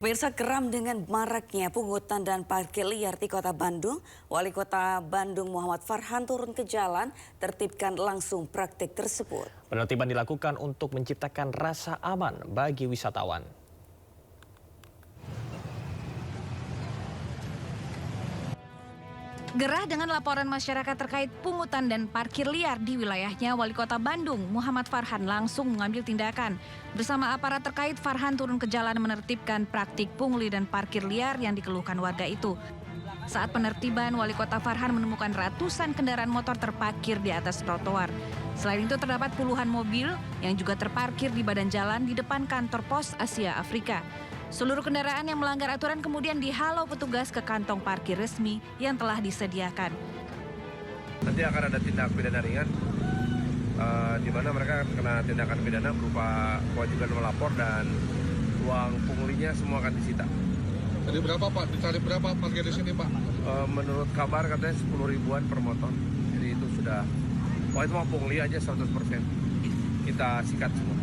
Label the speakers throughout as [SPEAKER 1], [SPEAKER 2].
[SPEAKER 1] Pemirsa, geram dengan maraknya pungutan dan parkir liar di Kota Bandung, Wali Kota Bandung Muhammad Farhan turun ke jalan, tertibkan langsung praktik tersebut.
[SPEAKER 2] Penertiban dilakukan untuk menciptakan rasa aman bagi wisatawan.
[SPEAKER 3] Gerah dengan laporan masyarakat terkait pungutan dan parkir liar di wilayahnya, Wali Kota Bandung Muhammad Farhan langsung mengambil tindakan. Bersama aparat terkait, Farhan turun ke jalan menertibkan praktik pungli dan parkir liar yang dikeluhkan warga itu. Saat penertiban, Wali Kota Farhan menemukan ratusan kendaraan motor terparkir di atas trotoar. Selain itu terdapat puluhan mobil yang juga terparkir di badan jalan di depan kantor pos Asia Afrika. Seluruh kendaraan yang melanggar aturan kemudian dihalau petugas ke kantong parkir resmi yang telah disediakan.
[SPEAKER 4] Nanti akan ada tindak pidana ringan, di mana mereka kena tindakan pidana berupa kewajiban melapor dan uang punglinya semua akan disita.
[SPEAKER 5] Jadi berapa Pak? Dicari berapa parkir di sini Pak?
[SPEAKER 4] Menurut kabar katanya 10 ribuan per motor. Jadi itu sudah, itu mau pungli aja 100%. Kita sikat semua.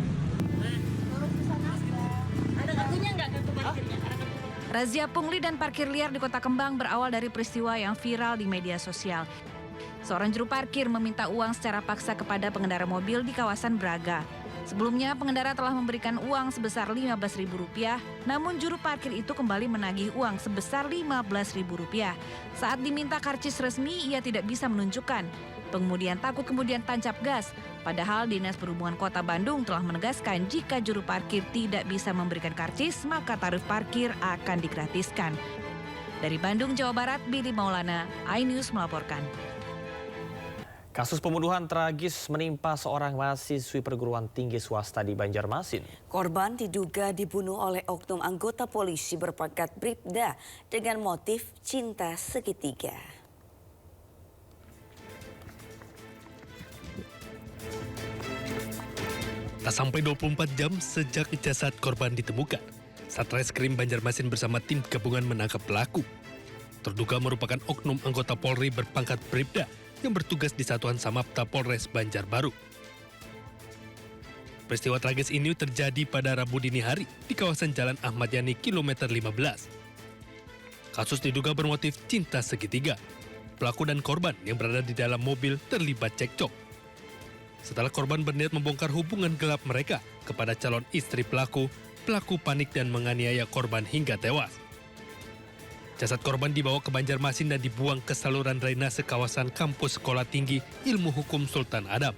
[SPEAKER 3] Razia pungli dan parkir liar di Kota Kembang berawal dari peristiwa yang viral di media sosial. Seorang juru parkir meminta uang secara paksa kepada pengendara mobil di kawasan Braga. Sebelumnya pengendara telah memberikan uang sebesar Rp15.000, namun juru parkir itu kembali menagih uang sebesar Rp15.000. Saat diminta karcis resmi, ia tidak bisa menunjukkan. Pengemudian takut kemudian tancap gas. Padahal Dinas Perhubungan Kota Bandung telah menegaskan jika juru parkir tidak bisa memberikan karcis, maka tarif parkir akan digratiskan. Dari Bandung, Jawa Barat, Billy Maulana, iNews melaporkan.
[SPEAKER 2] Kasus pembunuhan tragis menimpa seorang mahasiswi perguruan tinggi swasta di Banjarmasin.
[SPEAKER 1] Korban diduga dibunuh oleh oknum anggota polisi berpangkat Bribda dengan motif cinta segitiga.
[SPEAKER 6] Tak sampai 24 jam sejak jasad korban ditemukan, Satreskrim Banjarmasin bersama tim gabungan menangkap pelaku. Terduga merupakan oknum anggota Polri berpangkat Bribda yang bertugas di Satuan Samapta Polres Banjarbaru. Peristiwa tragis ini terjadi pada Rabu dini hari di kawasan Jalan Ahmad Yani kilometer 15. Kasus diduga bermotif cinta segitiga. Pelaku dan korban yang berada di dalam mobil terlibat cekcok. Setelah korban berniat membongkar hubungan gelap mereka kepada calon istri pelaku, pelaku panik dan menganiaya korban hingga tewas. Jasad korban dibawa ke Banjarmasin dan dibuang ke saluran drainase kawasan kampus Sekolah Tinggi Ilmu Hukum Sultan Adam.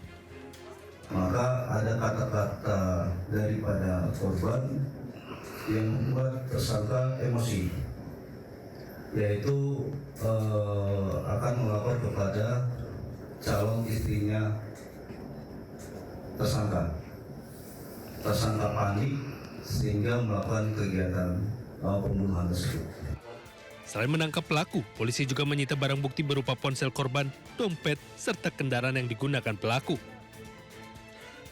[SPEAKER 7] Maka ada kata-kata daripada korban yang membuat tersangka emosi, yaitu akan melapor kepada calon istrinya tersangka. Tersangka panik sehingga melakukan kegiatan pembunuhan tersebut.
[SPEAKER 6] Selain menangkap pelaku, polisi juga menyita barang bukti berupa ponsel korban, dompet, serta kendaraan yang digunakan pelaku.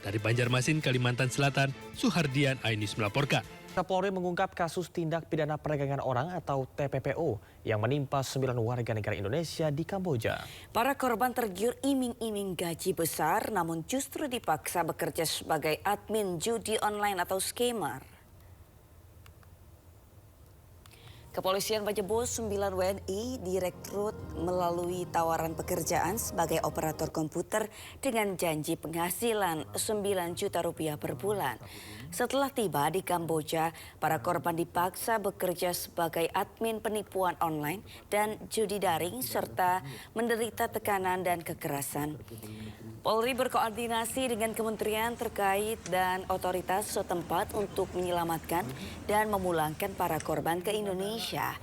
[SPEAKER 6] Dari Banjarmasin, Kalimantan Selatan, Suhardian, iNews melaporkan.
[SPEAKER 2] Polri mengungkap kasus tindak pidana perdagangan orang atau TPPO yang menimpa 9 warga negara Indonesia di Kamboja.
[SPEAKER 1] Para korban tergiur iming-iming gaji besar namun justru dipaksa bekerja sebagai admin judi online atau scammer. Kepolisian menyebut 9 WNI direkrut melalui tawaran pekerjaan sebagai operator komputer dengan janji penghasilan Rp9 juta per bulan. Setelah tiba di Kamboja, para korban dipaksa bekerja sebagai admin penipuan online dan judi daring serta menderita tekanan dan kekerasan. Polri berkoordinasi dengan kementerian terkait dan otoritas setempat untuk menyelamatkan dan memulangkan para korban ke Indonesia.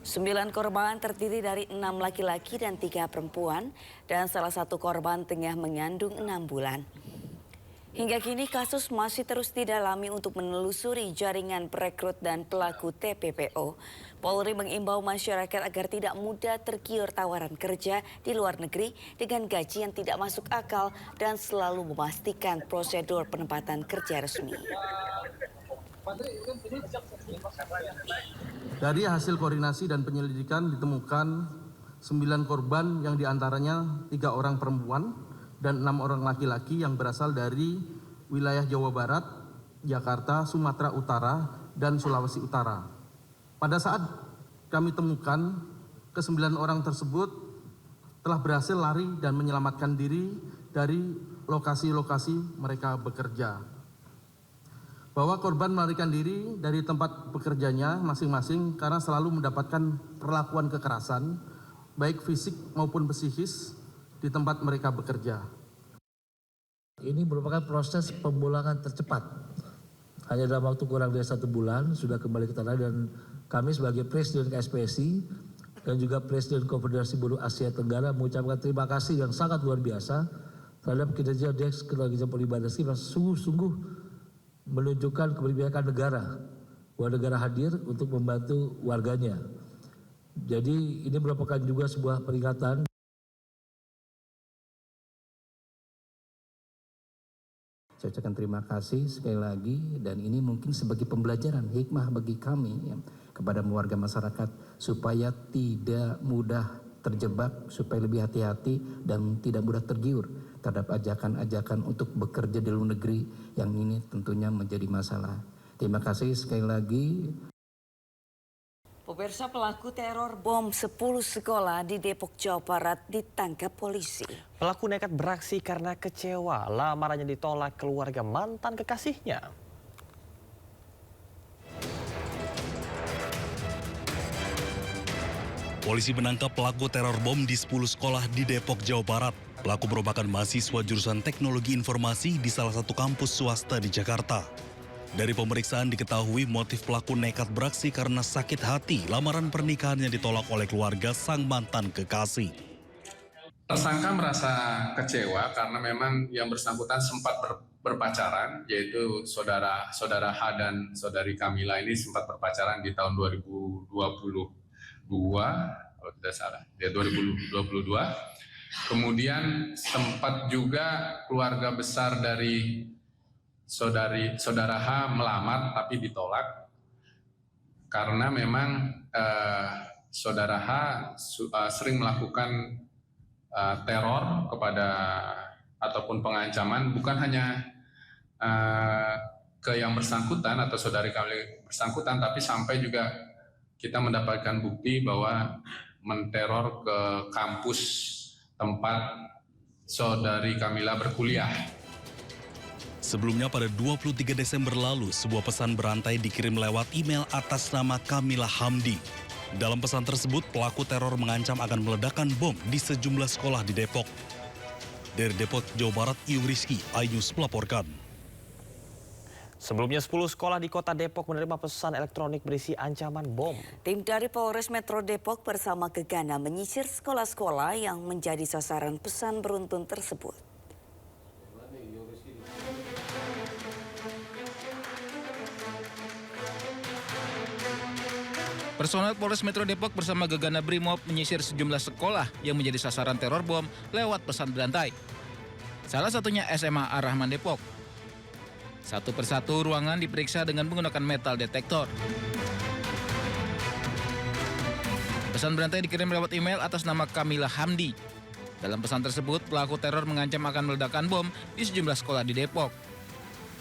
[SPEAKER 1] 9 korban terdiri dari 6 laki-laki dan 3 perempuan dan salah satu korban tengah mengandung 6 bulan. Hingga kini kasus masih terus didalami untuk menelusuri jaringan perekrut dan pelaku TPPO. Polri mengimbau masyarakat agar tidak mudah tergiur tawaran kerja di luar negeri dengan gaji yang tidak masuk akal dan selalu memastikan prosedur penempatan kerja resmi.
[SPEAKER 8] Dari hasil koordinasi dan penyelidikan ditemukan 9 korban yang diantaranya 3 orang perempuan dan 6 orang laki-laki yang berasal dari wilayah Jawa Barat, Jakarta, Sumatera Utara, dan Sulawesi Utara. Pada saat kami temukan, ke-9 orang tersebut telah berhasil lari dan menyelamatkan diri dari lokasi-lokasi mereka bekerja. Bahwa korban melarikan diri dari tempat bekerjanya masing-masing karena selalu mendapatkan perlakuan kekerasan, baik fisik maupun psikis, di tempat mereka bekerja.
[SPEAKER 9] Ini merupakan proses pemulangan tercepat. Hanya dalam waktu kurang dari 1 bulan sudah kembali ke tanah, dan kami sebagai Presiden KSPSI dan juga Presiden Konfederasi Buruh Asia Tenggara mengucapkan terima kasih yang sangat luar biasa terhadap kinerja Deks Ketenagakerjaan Polri Badasi yang sungguh-sungguh menunjukkan keberpihakan negara, bahwa negara hadir untuk membantu warganya. Jadi ini merupakan juga sebuah peringatan.
[SPEAKER 10] Saya ucapkan terima kasih sekali lagi, dan ini mungkin sebagai pembelajaran hikmah bagi kami ya, kepada warga masyarakat supaya tidak mudah terjebak, supaya lebih hati-hati dan tidak mudah tergiur terhadap ajakan-ajakan untuk bekerja di luar negeri yang ini tentunya menjadi masalah. Terima kasih sekali lagi.
[SPEAKER 1] Pemirsa, pelaku teror bom 10 sekolah di Depok, Jawa Barat ditangkap polisi.
[SPEAKER 2] Pelaku nekat beraksi karena kecewa lamarannya ditolak keluarga mantan kekasihnya.
[SPEAKER 11] Polisi menangkap pelaku teror bom di 10 sekolah di Depok, Jawa Barat. Pelaku merupakan mahasiswa jurusan Teknologi Informasi di salah satu kampus swasta di Jakarta. Dari pemeriksaan diketahui motif pelaku nekat beraksi karena sakit hati lamaran pernikahannya ditolak oleh keluarga sang mantan kekasih.
[SPEAKER 12] Tersangka merasa kecewa karena memang yang bersangkutan sempat berpacaran, yaitu saudara H dan saudari Kamila ini sempat berpacaran di tahun 2022, kalau tidak salah, ya 2022. Kemudian sempat juga keluarga besar dari saudara H melamar tapi ditolak karena memang saudara H sering melakukan teror kepada ataupun pengancaman bukan hanya ke yang bersangkutan atau saudari kami bersangkutan, tapi sampai juga kita mendapatkan bukti bahwa menteror ke kampus tempat saudari Kamila berkuliah.
[SPEAKER 11] Sebelumnya pada 23 Desember lalu, sebuah pesan berantai dikirim lewat email atas nama Kamila Hamdi. Dalam pesan tersebut, pelaku teror mengancam akan meledakkan bom di sejumlah sekolah di Depok. Dari Depok, Jawa Barat, Iung Rizky, iNews melaporkan.
[SPEAKER 2] Sebelumnya 10 sekolah di kota Depok menerima pesan elektronik berisi ancaman bom.
[SPEAKER 1] Tim dari Polres Metro Depok bersama Gegana menyisir sekolah-sekolah yang menjadi sasaran pesan beruntun tersebut.
[SPEAKER 13] Personel Polres Metro Depok bersama Gegana Brimob menyisir sejumlah sekolah yang menjadi sasaran teror bom lewat pesan berantai. Salah satunya SMA Ar-Rahman Depok. Satu persatu ruangan diperiksa dengan menggunakan metal detektor. Pesan berantai dikirim lewat email atas nama Kamila Hamdi. Dalam pesan tersebut, pelaku teror mengancam akan meledakkan bom di sejumlah sekolah di Depok.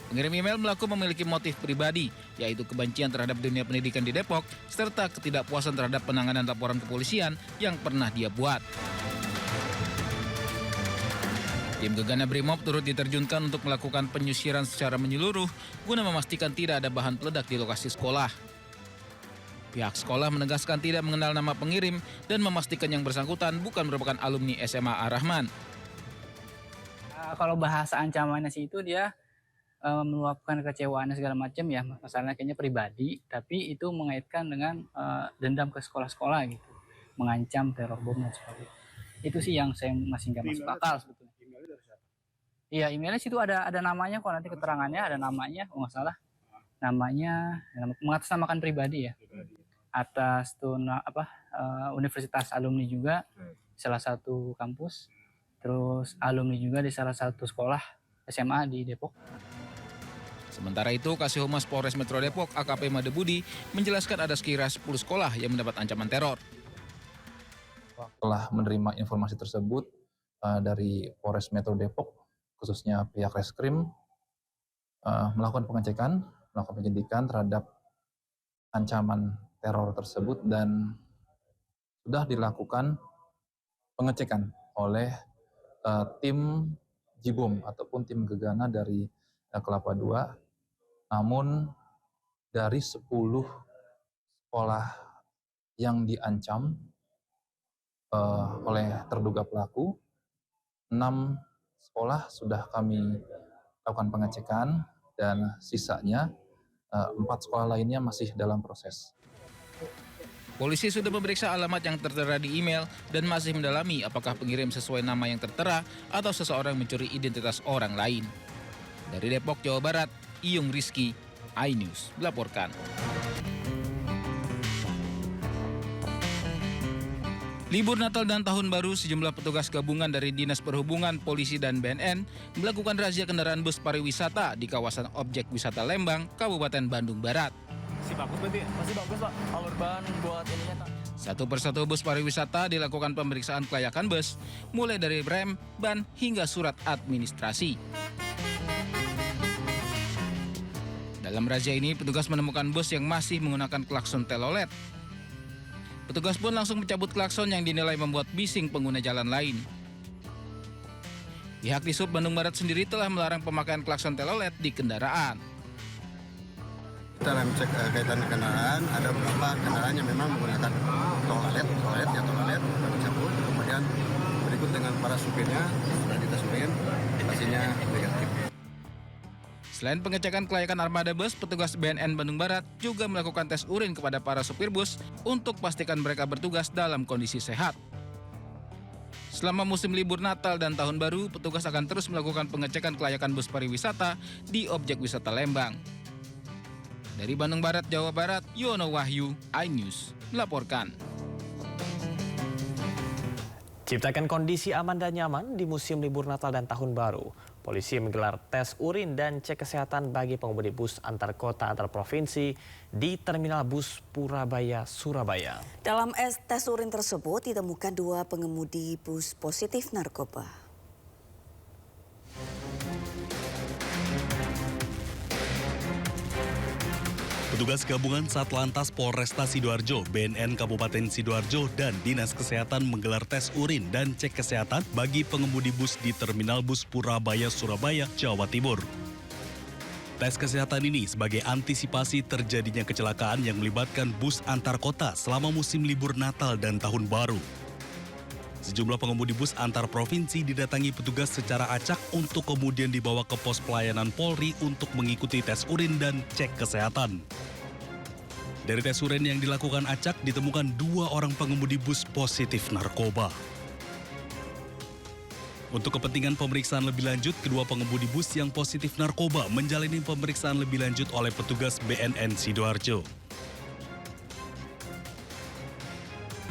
[SPEAKER 13] Pengirim email mengaku memiliki motif pribadi, yaitu kebencian terhadap dunia pendidikan di Depok, serta ketidakpuasan terhadap penanganan laporan kepolisian yang pernah dia buat. Tim Gegana Brimob turut diterjunkan untuk melakukan penyisiran secara menyeluruh guna memastikan tidak ada bahan peledak di lokasi sekolah. Pihak sekolah menegaskan tidak mengenal nama pengirim dan memastikan yang bersangkutan bukan merupakan alumni SMA Ar-Rahman.
[SPEAKER 14] Kalau bahasa ancamannya sih itu dia meluapkan kecewaannya segala macam ya, masalahnya kayaknya pribadi, tapi itu mengaitkan dengan dendam ke sekolah-sekolah gitu, mengancam teror bom dan sebagainya. Itu sih yang saya masih nggak masuk akal sebetulnya. Iya, emailnya situ ada namanya kok, nanti keterangannya ada namanya, nggak salah, namanya mengatasnamakan pribadi ya, atas tuh universitas alumni juga, salah satu kampus, terus alumni juga di salah satu sekolah SMA di Depok.
[SPEAKER 13] Sementara itu, Kasih Humas Polres Metro Depok AKP Made Budi menjelaskan ada sekira 10 sekolah yang mendapat ancaman teror.
[SPEAKER 15] Setelah menerima informasi tersebut dari Polres Metro Depok, khususnya pihak Reskrim, melakukan pengecekan, melakukan penyelidikan terhadap ancaman teror tersebut dan sudah dilakukan pengecekan oleh tim Jibom ataupun tim Gegana dari Kelapa II. Namun dari 10 sekolah yang diancam oleh terduga pelaku, 6 sekolah sudah kami lakukan pengecekan dan sisanya 4 sekolah lainnya masih dalam proses.
[SPEAKER 13] Polisi sudah memeriksa alamat yang tertera di email dan masih mendalami apakah pengirim sesuai nama yang tertera atau seseorang mencuri identitas orang lain. Dari Depok, Jawa Barat, Iyung Rizky, iNews melaporkan. Libur Natal dan Tahun Baru, sejumlah petugas gabungan dari Dinas Perhubungan, Polisi, dan BNN melakukan razia kendaraan bus pariwisata di kawasan objek wisata Lembang, Kabupaten Bandung Barat.
[SPEAKER 16] Masih bagus Pak, alur ban buat ininya.
[SPEAKER 13] Satu persatu bus pariwisata dilakukan pemeriksaan kelayakan bus, mulai dari rem, ban, hingga surat administrasi. Dalam razia ini, petugas menemukan bus yang masih menggunakan klakson telolet. Petugas pun langsung mencabut klakson yang dinilai membuat bising pengguna jalan lain. Pihak Disub Bandung Barat sendiri telah melarang pemakaian klakson telolet di kendaraan.
[SPEAKER 17] Kita cek kaitan kendaraan, ada beberapa kendaraan yang memang menggunakan toilet, kami cabut. Kemudian berikut dengan para supirnya, sudah dites urin, hasilnya negatif.
[SPEAKER 13] Selain pengecekan kelayakan armada bus, petugas BNN Bandung Barat juga melakukan tes urin kepada para supir bus untuk pastikan mereka bertugas dalam kondisi sehat. Selama musim libur Natal dan Tahun Baru, petugas akan terus melakukan pengecekan kelayakan bus pariwisata di objek wisata Lembang. Dari Bandung Barat, Jawa Barat, Yono Wahyu, iNews melaporkan.
[SPEAKER 2] Ciptakan kondisi aman dan nyaman di musim libur Natal dan Tahun Baru. Polisi menggelar tes urin dan cek kesehatan bagi pengemudi bus antar kota antar provinsi di Terminal Bus Purabaya, Surabaya.
[SPEAKER 1] Dalam tes urin tersebut ditemukan 2 pengemudi bus positif narkoba.
[SPEAKER 11] Petugas gabungan Satlantas Polresta Sidoarjo, BNN Kabupaten Sidoarjo, dan Dinas Kesehatan menggelar tes urin dan cek kesehatan bagi pengemudi bus di Terminal Bus Purabaya, Surabaya, Jawa Timur. Tes kesehatan ini sebagai antisipasi terjadinya kecelakaan yang melibatkan bus antar kota selama musim libur Natal dan Tahun Baru. Sejumlah pengemudi bus antar provinsi didatangi petugas secara acak untuk kemudian dibawa ke pos pelayanan Polri untuk mengikuti tes urin dan cek kesehatan. Dari tes urin yang dilakukan acak ditemukan 2 orang pengemudi bus positif narkoba. Untuk kepentingan pemeriksaan lebih lanjut, kedua pengemudi bus yang positif narkoba menjalani pemeriksaan lebih lanjut oleh petugas BNN Sidoarjo.